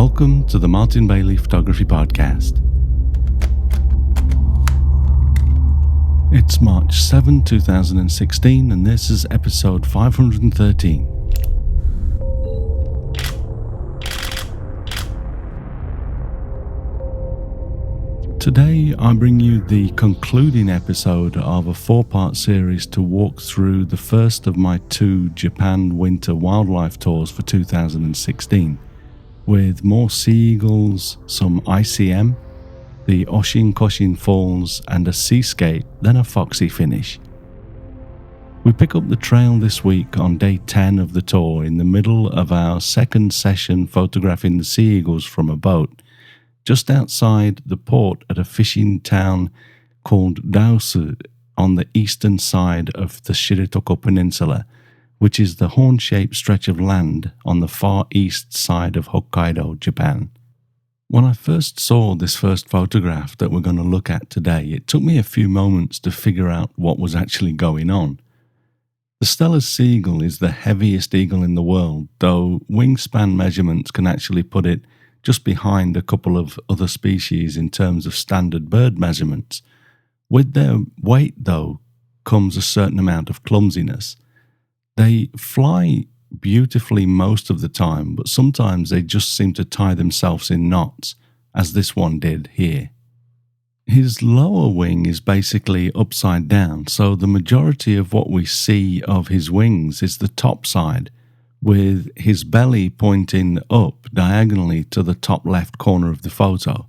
Welcome to the Martin Bailey Photography Podcast. It's March 7, 2016, and this is episode 513. Today, I bring you the concluding episode of a 4-part series to walk through the first of my 2 Japan winter wildlife tours for 2016, with more sea eagles, some ICM, the Oshin Falls, and a seascape, then a foxy finish. We pick up the trail this week on day 10 of the tour in the middle of our second session photographing the sea eagles from a boat, just outside the port at a fishing town called Daosu on the eastern side of the Shiretoko Peninsula, which is the horn-shaped stretch of land on the far east side of Hokkaido, Japan. When I first saw this first photograph that we're going to look at today, it took me a few moments to figure out what was actually going on. The Steller sea eagle is the heaviest eagle in the world, though wingspan measurements can actually put it just behind a couple of other species in terms of standard bird measurements. With their weight, though, comes a certain amount of clumsiness. They fly beautifully most of the time, but sometimes they just seem to tie themselves in knots, as this one did here. His lower wing is basically upside down, so the majority of what we see of his wings is the top side, with his belly pointing up diagonally to the top left corner of the photo.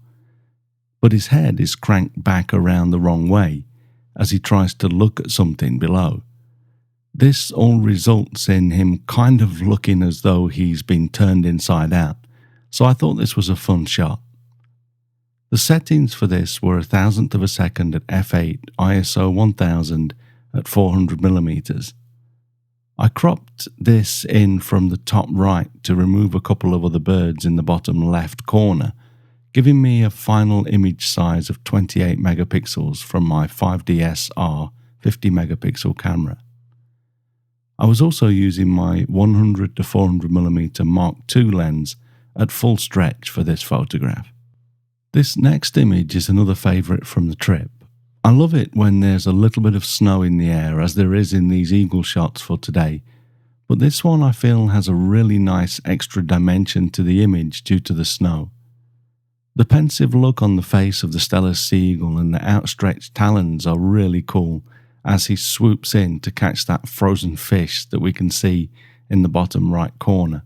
But his head is cranked back around the wrong way as he tries to look at something below. This all results in him kind of looking as though he's been turned inside out, so I thought this was a fun shot. The settings for this were 1,000th of a second at f8, ISO 1000 at 400mm. I cropped this in from the top right to remove a couple of other birds in the bottom left corner, giving me a final image size of 28 megapixels from my 5DS-R 50 megapixel camera. I was also using my 100 to 400mm Mark II lens at full stretch for this photograph. This next image is another favourite from the trip. I love it when there's a little bit of snow in the air, as there is in these eagle shots for today, but this one I feel has a really nice extra dimension to the image due to the snow. The pensive look on the face of the Steller sea eagle and the outstretched talons are really cool, as he swoops in to catch that frozen fish that we can see in the bottom right corner.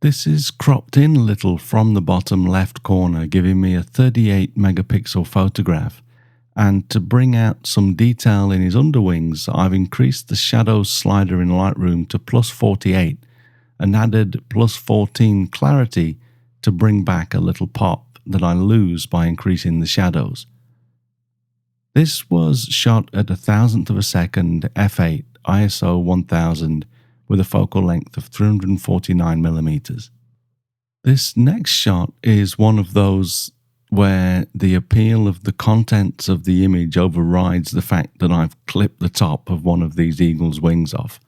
This is cropped in a little from the bottom left corner, giving me a 38 megapixel photograph, and to bring out some detail in his underwings, I've increased the shadows slider in Lightroom to plus 48 and added plus 14 clarity to bring back a little pop that I lose by increasing the shadows. This was shot at 1,000th of a second f8 ISO 1000 with a focal length of 349mm. This next shot is one of those where the appeal of the contents of the image overrides the fact that I've clipped the top of one of these eagle's wings off.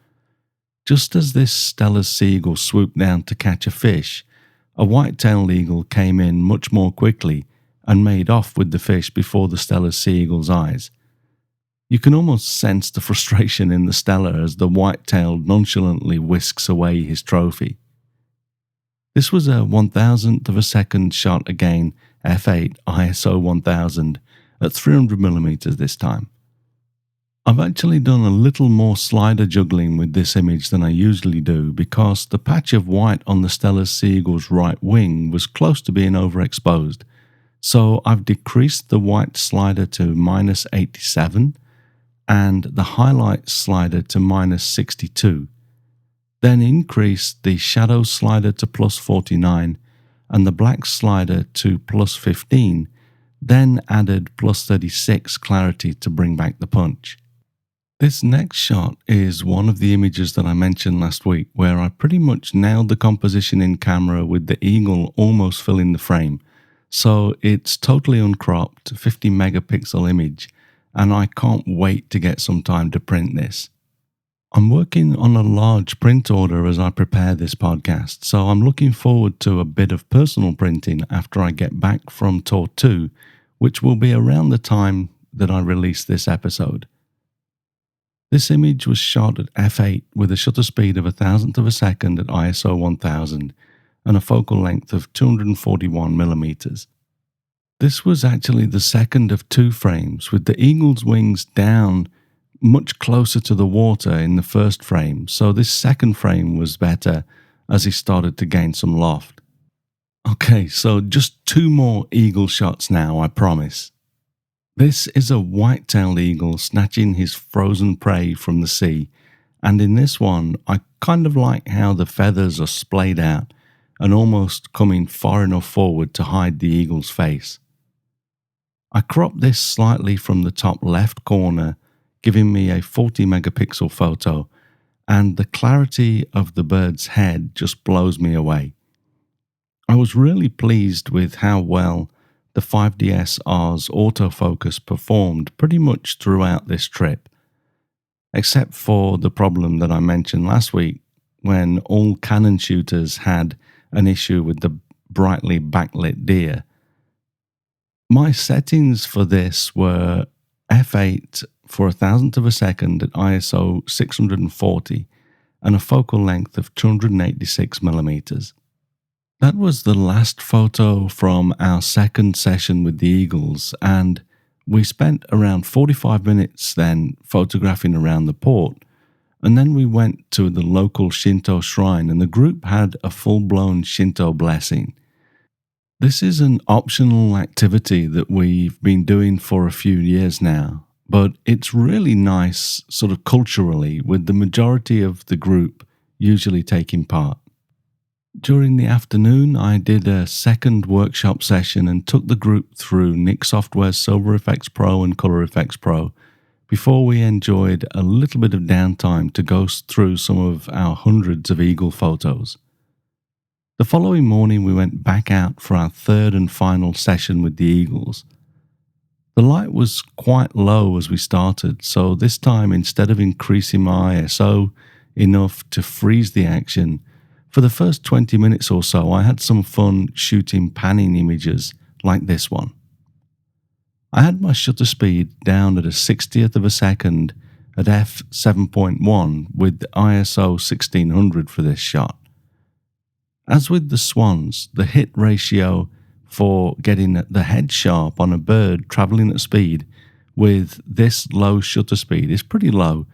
Just as this Steller sea eagle swooped down to catch a fish, a white-tailed eagle came in much more quickly and made off with the fish before the Steller sea eagle's eyes. You can almost sense the frustration in the Steller as the white-tailed nonchalantly whisks away his trophy. This was a 1,000th of a second shot again, f8 ISO 1000 at 300mm this time. I've actually done a little more slider juggling with this image than I usually do because the patch of white on the Steller sea eagle's right wing was close to being overexposed. So I've decreased the white slider to minus 87 and the highlight slider to minus 62. Then increased the shadow slider to plus 49 and the black slider to plus 15, then added plus 36 clarity to bring back the punch. This next shot is one of the images that I mentioned last week where I pretty much nailed the composition in camera with the eagle almost filling the frame. So it's totally uncropped, 50 megapixel image, and I can't wait to get some time to print this. I'm working on a large print order as I prepare this podcast, so I'm looking forward to a bit of personal printing after I get back from Tour 2, which will be around the time that I release this episode. This image was shot at f8 with a shutter speed of a thousandth of a second at ISO 1000 and a focal length of 241mm. This was actually the second of two frames, with the eagle's wings down much closer to the water in the first frame, so this second frame was better as he started to gain some loft. Okay, so just two more eagle shots now, I promise. This is a white-tailed eagle snatching his frozen prey from the sea, and in this one I kind of like how the feathers are splayed out and almost coming far enough forward to hide the eagle's face. I cropped this slightly from the top left corner, giving me a 40 megapixel photo, and the clarity of the bird's head just blows me away. I was really pleased with how well the 5DSR's autofocus performed pretty much throughout this trip, except for the problem that I mentioned last week when all Canon shooters had an issue with the brightly backlit deer. My settings for this were f8 for a thousandth of a second at ISO 640 and a focal length of 286mm. That was the last photo from our second session with the eagles, and we spent around 45 minutes then photographing around the port, and then we went to the local Shinto shrine and the group had a full-blown Shinto blessing. This is an optional activity that we've been doing for a few years now, but it's really nice sort of culturally with the majority of the group usually taking part. During the afternoon, I did a second workshop session and took the group through Nik Software's Silver Effects Pro and Color Effects Pro before we enjoyed a little bit of downtime to go through some of our hundreds of eagle photos. The following morning we went back out for our third and final session with the eagles. The light was quite low as we started, so this time instead of increasing my ISO enough to freeze the action, for the first 20 minutes or so I had some fun shooting panning images like this one. I had my shutter speed down at a 60th of a second at f7.1 with ISO 1600 for this shot. As with the swans, the hit ratio for getting the head sharp on a bird travelling at speed with this low shutter speed is pretty low,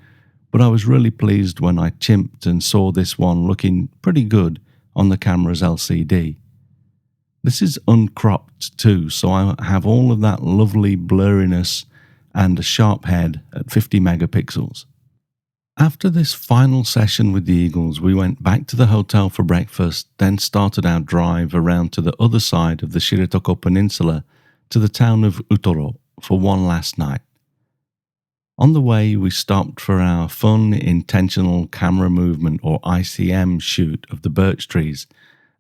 but I was really pleased when I chimped and saw this one looking pretty good on the camera's LCD. This is uncropped too, so I have all of that lovely blurriness and a sharp head at 50 megapixels. After this final session with the eagles, we went back to the hotel for breakfast, then started our drive around to the other side of the Shiretoko Peninsula to the town of Utoro for one last night. On the way, we stopped for our fun intentional camera movement or ICM shoot of the birch trees,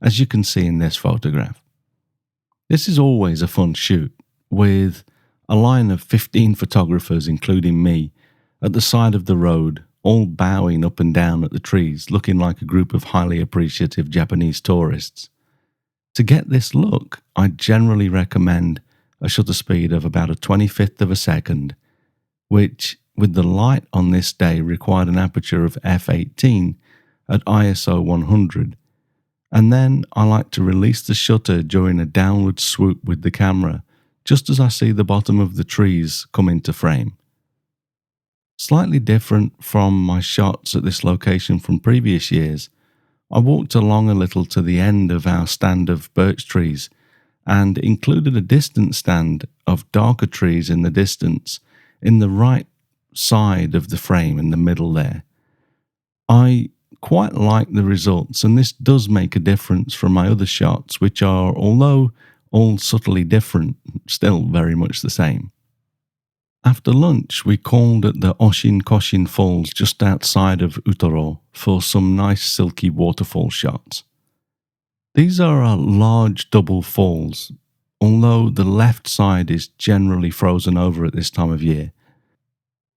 as you can see in this photograph. This is always a fun shoot, with a line of 15 photographers, including me, at the side of the road, all bowing up and down at the trees, looking like a group of highly appreciative Japanese tourists. To get this look, I generally recommend a shutter speed of about a 25th of a second, which, with the light on this day, required an aperture of f18 at ISO 100, and then I like to release the shutter during a downward swoop with the camera, just as I see the bottom of the trees come into frame. Slightly different from my shots at this location from previous years, I walked along a little to the end of our stand of birch trees and included a distant stand of darker trees in the distance in the right side of the frame in the middle there. I quite like the results, and this does make a difference from my other shots, which are, although all subtly different, still very much the same. After lunch, we called at the Oshin Koshin Falls just outside of Utoro for some nice silky waterfall shots. These are a large double falls, although the left side is generally frozen over at this time of year.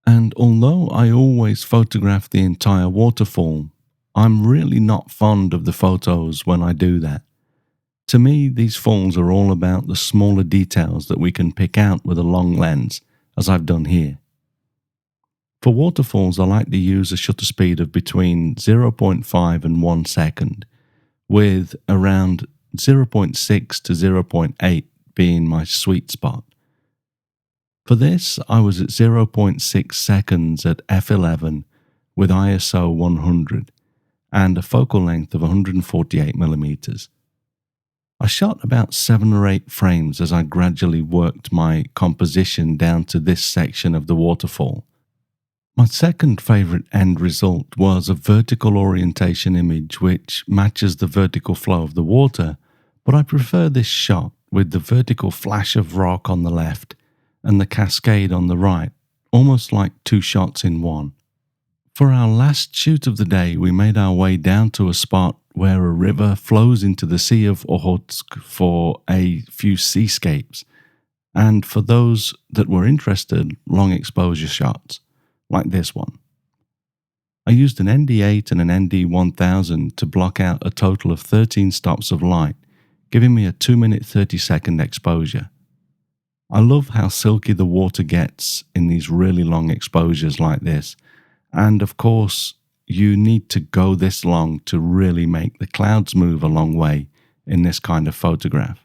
And although I always photograph the entire waterfall, I'm really not fond of the photos when I do that. To me, these falls are all about the smaller details that we can pick out with a long lens, as I've done here. For waterfalls, I like to use a shutter speed of between 0.5 and 1 second, with around 0.6 to 0.8 being my sweet spot. For this, I was at 0.6 seconds at f11 with ISO 100 and a focal length of 148mm. I shot about 7 or 8 frames as I gradually worked my composition down to this section of the waterfall. My second favourite end result was a vertical orientation image which matches the vertical flow of the water, but I prefer this shot with the vertical flash of rock on the left and the cascade on the right, almost like 2 shots in one. For our last shoot of the day, we made our way down to a spot where a river flows into the Sea of Okhotsk for a few seascapes, and for those that were interested, long exposure shots, like this one. I used an ND8 and an ND1000 to block out a total of 13 stops of light, giving me a 2-minute 30-second exposure. I love how silky the water gets in these really long exposures like this, and of course, you need to go this long to really make the clouds move a long way in this kind of photograph.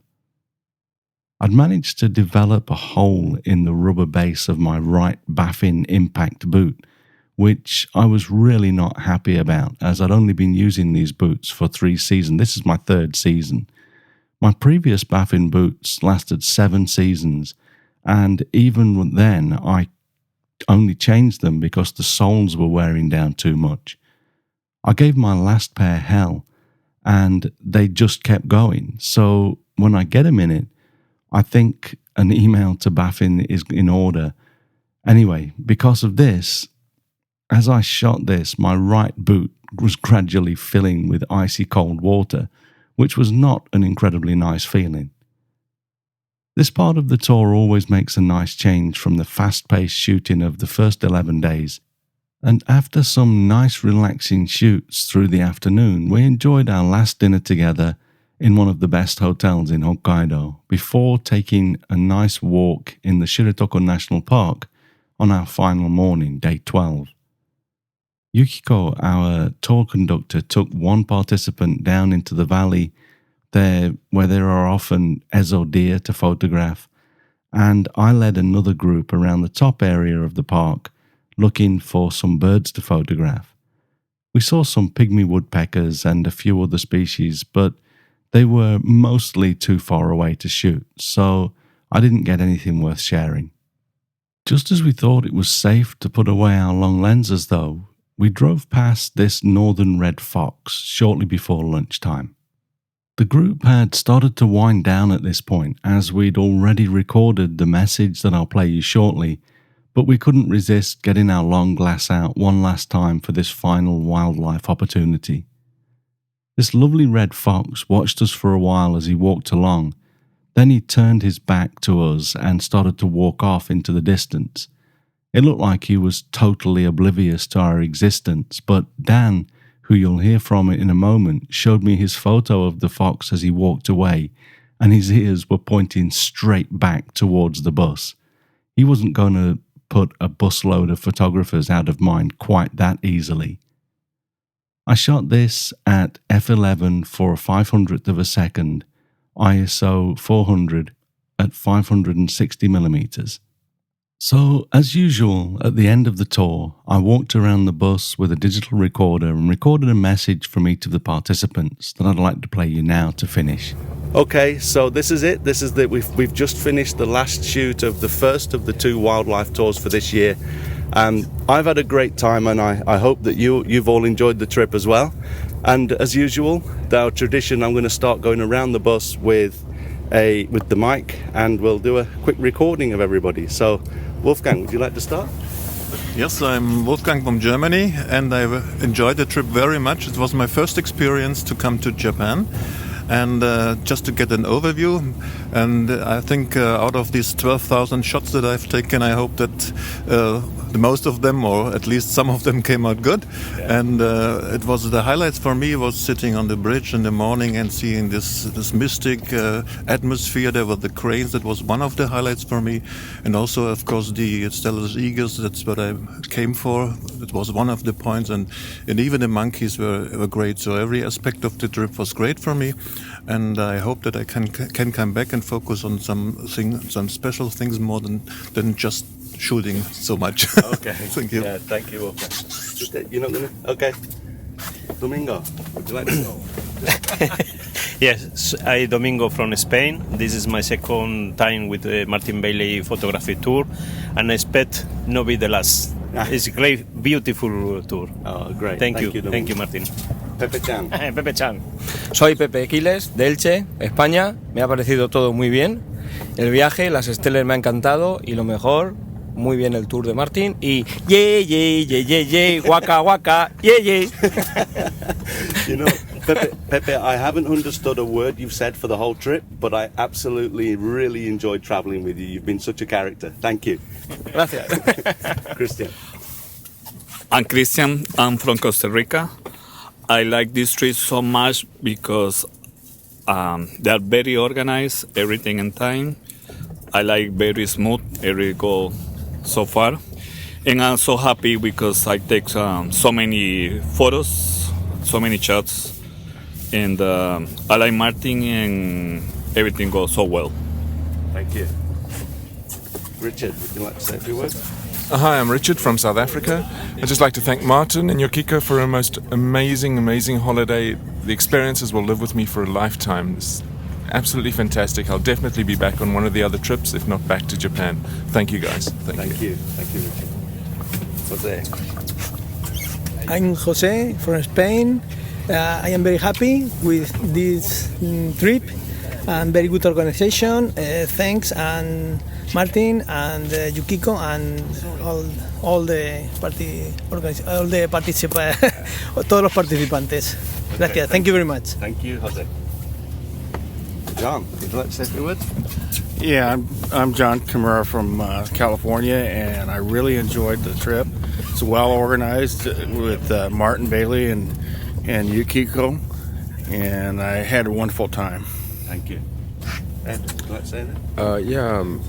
I'd managed to develop a hole in the rubber base of my right Baffin impact boot, which I was really not happy about, as I'd only been using these boots for 3 seasons. This is my 3rd season. My previous Baffin boots lasted 7 seasons, and even then I only changed them because the soles were wearing down too much. I gave my last pair hell, and they just kept going. So when I get a minute, I think an email to Baffin is in order. Anyway, because of this, as I shot this, my right boot was gradually filling with icy cold water, which was not an incredibly nice feeling. This part of the tour always makes a nice change from the fast-paced shooting of the first 11 days, and after some nice relaxing shoots through the afternoon, we enjoyed our last dinner together in one of the best hotels in Hokkaido before taking a nice walk in the Shiretoko National Park on our final morning, day 12. Yukiko, our tour conductor, took one participant down into the valley there where there are often Ezo deer to photograph, and I led another group around the top area of the park looking for some birds to photograph. We saw some pygmy woodpeckers and a few other species, but they were mostly too far away to shoot, so I didn't get anything worth sharing. Just as we thought it was safe to put away our long lenses though, we drove past this northern red fox shortly before lunchtime. The group had started to wind down at this point, as we'd already recorded the message that I'll play you shortly, but we couldn't resist getting our long glass out one last time for this final wildlife opportunity. This lovely red fox watched us for a while as he walked along, then he turned his back to us and started to walk off into the distance. It looked like he was totally oblivious to our existence, but Dan, who you'll hear from in a moment, showed me his photo of the fox as he walked away, and his ears were pointing straight back towards the bus. He wasn't going to put a busload of photographers out of mind quite that easily. I shot this at f11 for a 500th of a second, ISO 400 at 560mm. So, as usual, at the end of the tour, I walked around the bus with a digital recorder and recorded a message from each of the participants that I'd like to play you now to finish. Okay, so this is it. We've just finished the last shoot of the first of the 2 wildlife tours for this year. I've had a great time, and I hope that you've all enjoyed the trip as well. And as usual, our tradition, I'm going to start going around the bus with the mic, and we'll do a quick recording of everybody. So, Wolfgang, would you like to start? Yes, I'm Wolfgang from Germany, and I've enjoyed the trip very much. It was my first experience to come to Japan, and just to get an overview. And I think out of these 12,000 shots that I've taken, I hope that the most of them, or at least some of them, came out good. Yeah. And it was the highlights for me was sitting on the bridge in the morning and seeing this mystic atmosphere. There were the cranes. That was one of the highlights for me, and also, of course, the Stellar's eagles. That's what I came for. It was one of the points, and even the monkeys were great. So every aspect of the trip was great for me, and I hope that I can come back and focus on some special things more than just shooting so much. Okay. Thank you. Yeah, thank you. You're not gonna. Okay. Domingo, would you like to go? Yes, I Domingo from Spain. This is my second time with the Martin Bailey photography tour, and I expect no be the last. It's a great, beautiful tour. Oh, great. Thank you. Thank you, Martin. Pepe Chan. Pepe Chan. Soy Pepe Quiles, de Elche, España. Me ha parecido todo muy bien. El viaje, las estelas me ha encantado y lo mejor, muy bien el tour de Martin y ye, waka waka, ye. You know, Pepe, I haven't understood a word you've said for the whole trip, but I absolutely really enjoyed traveling with you. You've been such a character. Thank you. Gracias. Christian. I'm Christian. I'm from Costa Rica. I like this trip so much because they are very organized, everything in time. I like very smooth every go so far. And I'm so happy because I take so many photos, so many shots. And I like Martin and everything goes so well. Thank you. Richard, would you like to say a few words? Hi, I'm Richard from South Africa. I'd just like to thank Martin and Yukiko for a most amazing holiday. The experiences will live with me for a lifetime. It's absolutely fantastic. I'll definitely be back on one of the other trips, if not back to Japan. Thank you, guys. Thank you. Thank you, Richard. Jose. I'm Jose from Spain. I am very happy with this trip and very good organization. Thanks and Martin and Yukiko and all the todos los participantes. Gracias. Thank you very much. Thank you, Jose. John, would you like to say a few words? Yeah, I'm John Kimura from California, and I really enjoyed the trip. It's well organized with Martin Bailey and Yukiko, and I had a wonderful time. Thank you. Ed, would you like to say that? Yeah, I'm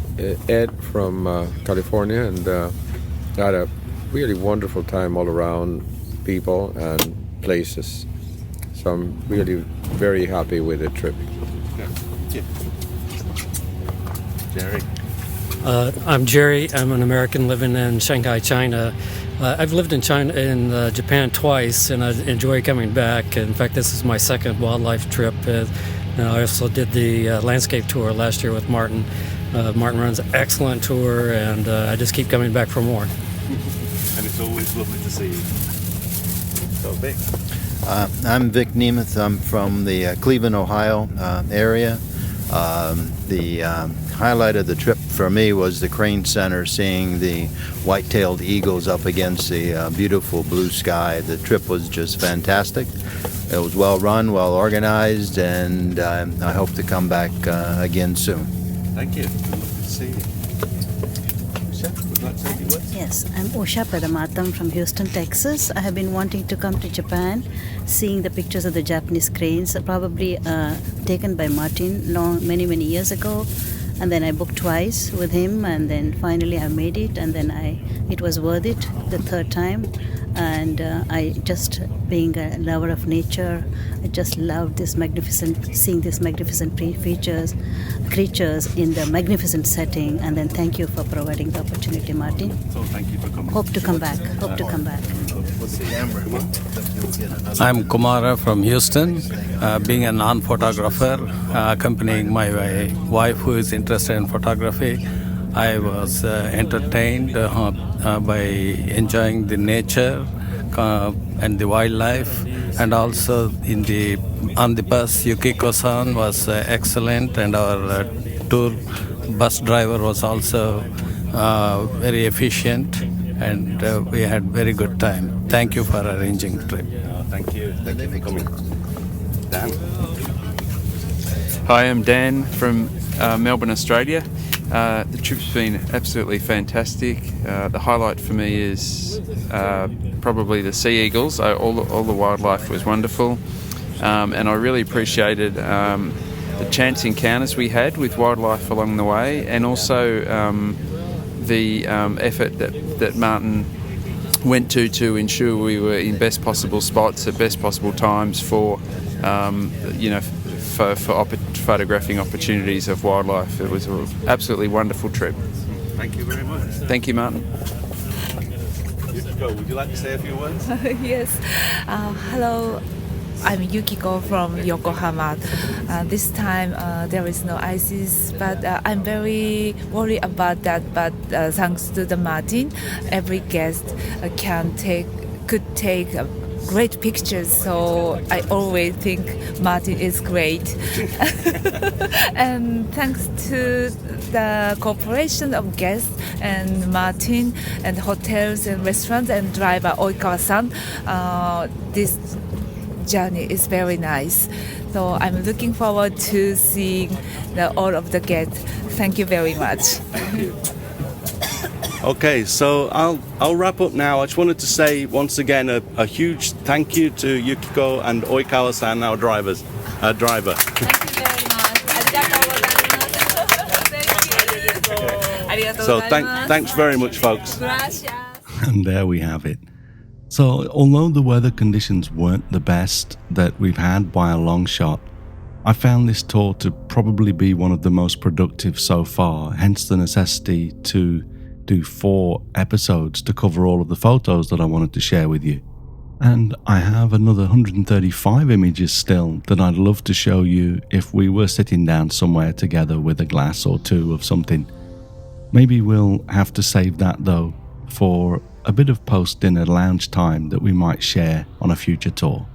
Ed from California, and had a really wonderful time all around, people and places. So I'm really very happy with the trip. Yeah. Jerry. I'm Jerry. I'm an American living in Shanghai, China. I've lived in Japan twice, and I enjoy coming back. In fact, this is my second wildlife trip. And I also did the landscape tour last year with Martin. Martin runs an excellent tour, and I just keep coming back for more. And it's always lovely to see you. So, Vic. I'm Vic Nemeth. I'm from the Cleveland, Ohio area. The highlight of the trip for me was the Crane Center, seeing the white-tailed eagles up against the beautiful blue sky. The trip was just fantastic. It was well run, well organized, and I hope to come back again soon. Thank you. Good to see you. Would you like to say a few words? Yes, I'm Usha Padamatam from Houston, Texas. I have been wanting to come to Japan, seeing the pictures of the Japanese cranes, probably taken by Martin many years ago. And then I booked twice with him, and then finally I made it, and then it was worth it the third time. And I just, being a lover of nature, I just loved seeing these magnificent creatures in the magnificent setting. And then thank you for providing the opportunity, Martin. So thank you for coming. Hope to come back. I'm Kumara from Houston, being a non-photographer, accompanying my wife who is interested in photography. I was entertained by enjoying the nature and the wildlife, and also on the bus, Yukiko-san was excellent, and our tour bus driver was also very efficient, and we had very good time. Thank you for arranging the trip. Thank you. Thank you for coming. Dan? Hi, I'm Dan from Melbourne, Australia. The trip's been absolutely fantastic. The highlight for me is probably the sea eagles. All the wildlife was wonderful, and I really appreciated the chance encounters we had with wildlife along the way, and also the effort that Martin went to ensure we were in best possible spots at best possible times for photographing opportunities of wildlife. It was an absolutely wonderful trip. Thank you very much. Thank you, Martin. Yukiko, would you like to say a few words? Yes. Hello. I'm Yukiko from Yokohama. This time there is no ISIS, but I'm very worried about that. But thanks to the Martin, every guest could take great pictures. So I always think Martin is great. And thanks to the cooperation of guests and Martin and hotels and restaurants and driver Oikawa-san, this journey is very nice. So I'm looking forward to seeing all of the guests. Thank you very much. Okay, so I'll wrap up now. I just wanted to say once again a huge thank you to Yukiko and Oikawa-san, our driver. Thank you very much. So thanks very much, folks. And there we have it. So, although the weather conditions weren't the best that we've had by a long shot, I found this tour to probably be one of the most productive so far, hence the necessity to do 4 episodes to cover all of the photos that I wanted to share with you. And I have another 135 images still that I'd love to show you if we were sitting down somewhere together with a glass or 2 of something. Maybe we'll have to save that though for a bit of post-dinner lounge time that we might share on a future tour.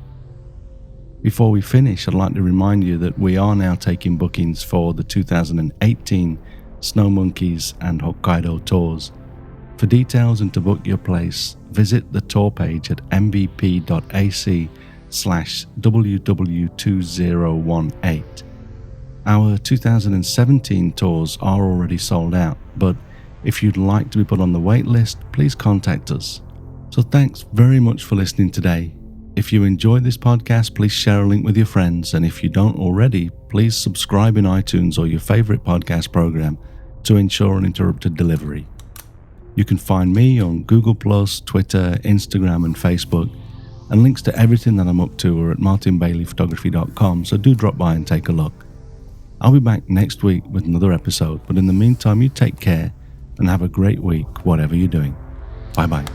Before we finish, I'd like to remind you that we are now taking bookings for the 2018 Snow Monkeys and Hokkaido tours. For details and to book your place, visit the tour page at mbp.ac/ww2018. Our 2017 tours are already sold out, but if you'd like to be put on the wait list, please contact us. So thanks very much for listening today. If you enjoyed this podcast, please share a link with your friends, and if you don't already, please subscribe in iTunes or your favorite podcast program to ensure uninterrupted delivery. You can find me on Google+, Twitter, Instagram and Facebook, and links to everything that I'm up to are at martinbaileyphotography.com, so do drop by and take a look. I'll be back next week with another episode, but in the meantime, you take care and have a great week, whatever you're doing. Bye-bye.